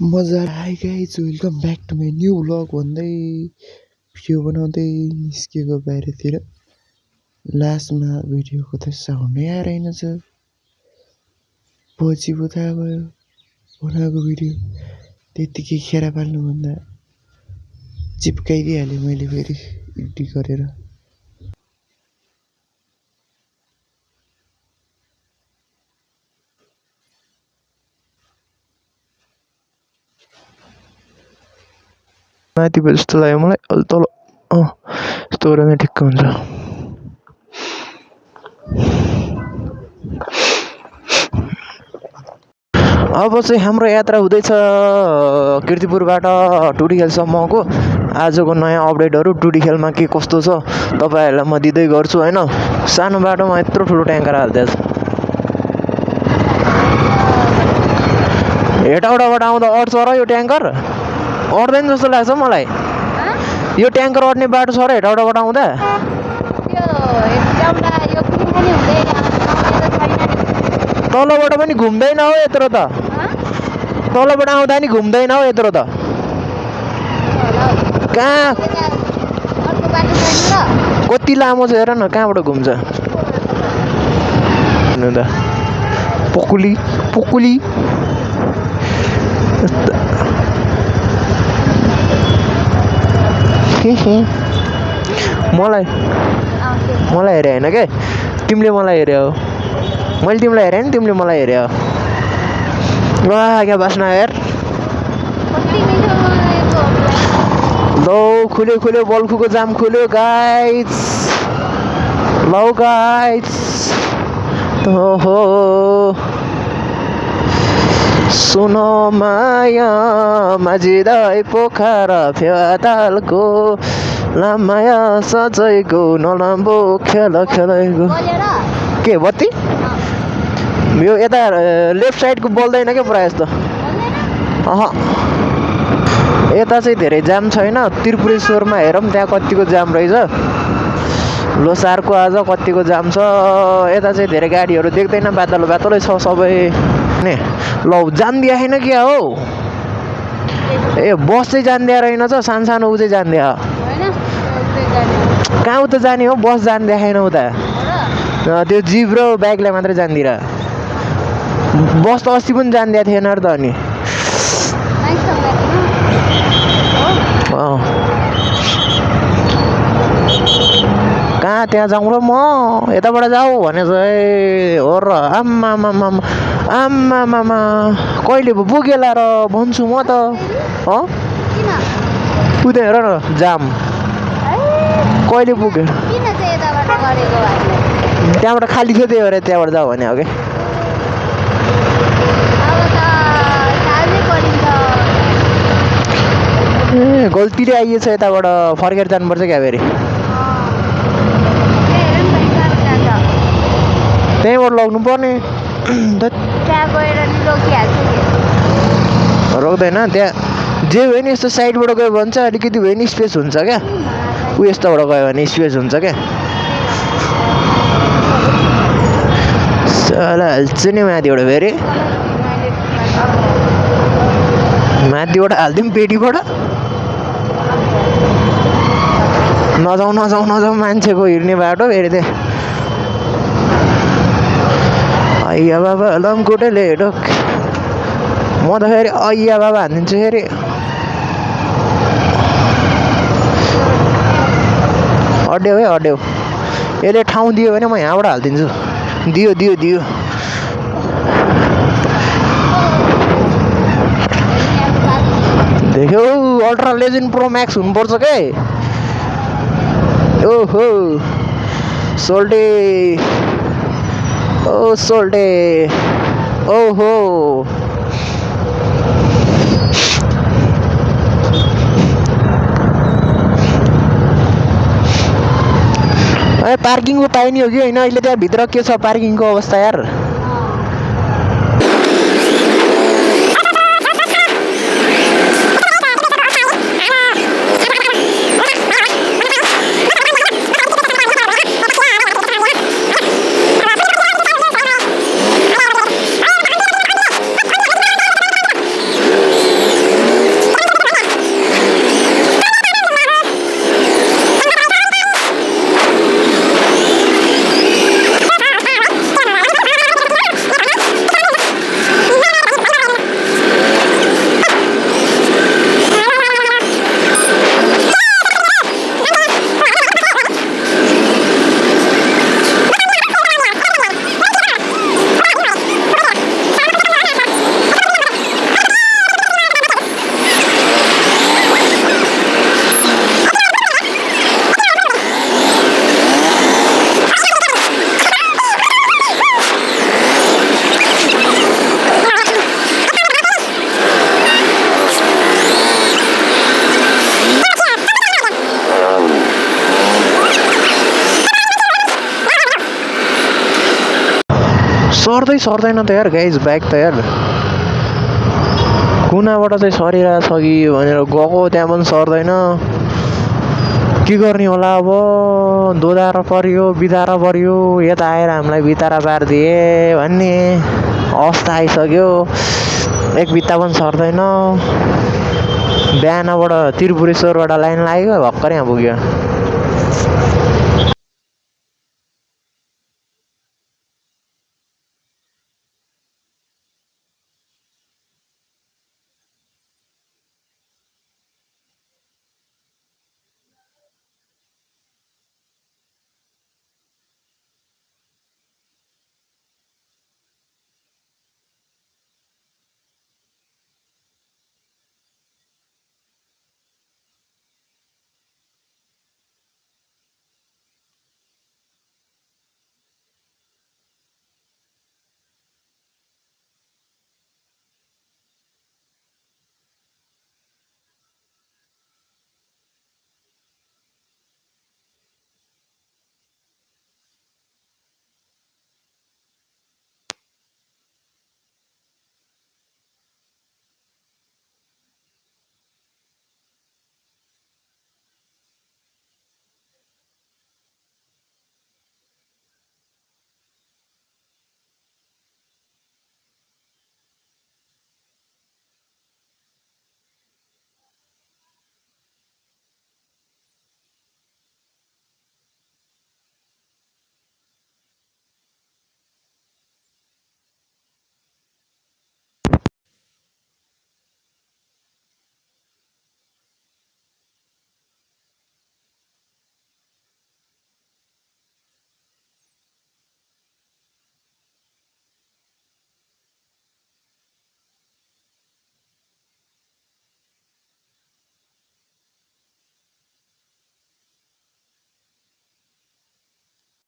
मजा आयो guys welcome back to my new vlog भन्दै भिडियो बनाउँदै निस्केको बाहिरतिर। लास्टमा भिडियोको त साउन्डै आएर रहेनछ। पछि पो थाहा भयो बनाएको भिडियो त्यत्तिकै खेर पाल्नुभन्दा चिप्काइदिइहालेँ मैले फेरि एडिट गरेर। माथि भयो जस्तो लाग्यो मलाई, अलि तल यस्तो गरेर नै ठिक्क हुन्छ। अब चाहिँ हाम्रो यात्रा हुँदैछ किर्तिपुरबाट टुडिखेलसम्मको। आजको नयाँ अपडेटहरू टुडिखेलमा के कस्तो छ तपाईँहरूलाई म दिँदै गर्छु होइन। सानो बाटोमा यत्रो ठुलो ट्याङ्कर हालिदिएछ। हेटौडाबाट आउँदा अट्छ र यो ट्याङ्कर? अट्दैन जस्तो लाग्छ मलाई। यो ट्याङ्कर अट्ने बाटो छ र हेटौडाबाट आउँदा? तलबाट पनि घुम्दैन हो यत्रो त? तलबाट आउँदा नि घुम्दैन हो यत्रो त? कहाँ कति लामो छ हेर न, कहाँबाट घुम्छ पुकुली पुकुली। मलाई हेरे होइन के, तिमीले मलाई हेरे हो। मैले तिमीलाई हेरेँ नि, तिमीले मलाई हेरे हो। वाह क्या बास्ना हेर। लौ खुल्यो खुल्यो, बल्खुको जाम खुल्यो गाइज। लौ गाइज हो सुनो माया माझिँदै पोखरा फेवातालको लामाया सजैको नलाम्बो खेल खेलेको। के बत्ती यो यता लेफ्ट साइडको बोल्दैन क्या प्रायः जस्तो। यता चाहिँ धेरै जाम छैन। त्रिपुरेश्वरमा हेरौँ त्यहाँ कतिको जाम रहेछ। लोसारको आज कतिको जाम छ। यता चाहिँ धेरै गाडीहरू देख्दैन, बादल बादलै छ सबै ने। लौ जान्दिया छैन क्या हो? ए बस चाहिँ जान्दिया रहेनछ, सानो सानो ऊ चाहिँ जान्दिया। कहाँ उता जाने हो? बस जान्दिया छैन उता। त्यो जिप र बाइकलाई मात्रै जान्दिरा। बस त अस्ति पनि जान्दिया थिएन र त। अनि कहाँ त्यहाँ जाउँ र म? यताबाट जाऊ भने चाहिँ हो र। आम्मामा कहिले पो पुगेला र भन्छु म त। उता हेर न जाम कहिले पुग्यो। त्यहाँबाट खाली थियो त्यही भएर त्यहाँबाट जाऊ भने हो कि। ए गल्तीले आइएछ, यताबाट फर्केर जानुपर्छ क्या फेरि। त्यहीँबाट लग्नु पर्ने। रोक्दैन त्यहाँ जे भयो नि। यस्तो साइडबाट गयो भने चाहिँ अलिकति भयो नि स्पेस हुन्छ क्या। ऊ यस्तोबाट गयो भने स्पेस हुन्छ क्या। साला हाल्छु नि माथिबाट फेरि। माथिबाट हालिदिउँ पेटीबाट। नजाउँ नजाउँ नजाउँ, मान्छेको हिँड्ने बाटो फेरि त्यहाँ। अय्या बाबा लमकुटेले ढोक। म त फेरि अय्या बाबा हानिदिन्छु फेरि। अड्यौ है अड्यौ। यसले ठाउँ दियो भने म यहाँबाट हालिदिन्छु। दियो दियो दियो। देख्यौ अल्ट्रा लेजेन्ड प्रो म्याक्स हुनुपर्छ के। ओहो सोल्टे ओ सोल्टे ओहो। ए पार्किङको पाइने हो कि होइन अहिले? त्यहाँ भित्र के छ पार्किङको अवस्था यार? सर्दैन त यार गाइज बाइक त यार कुनाबाट चाहिँ सरिरहेछ कि भनेर गएको त्यहाँ पनि सर्दैन के गर्ने होला अब दोधाएर पर्यो बिताएर पर्यो यता आएर हामीलाई बिताएर पारिदिए भन्ने अवस्था आइसक्यो एक बित्ता पनि सर्दैन बिहानबाट त्रिपुरेश्वरबाट लाइन लाग्यो भर्खर यहाँ पुग्यो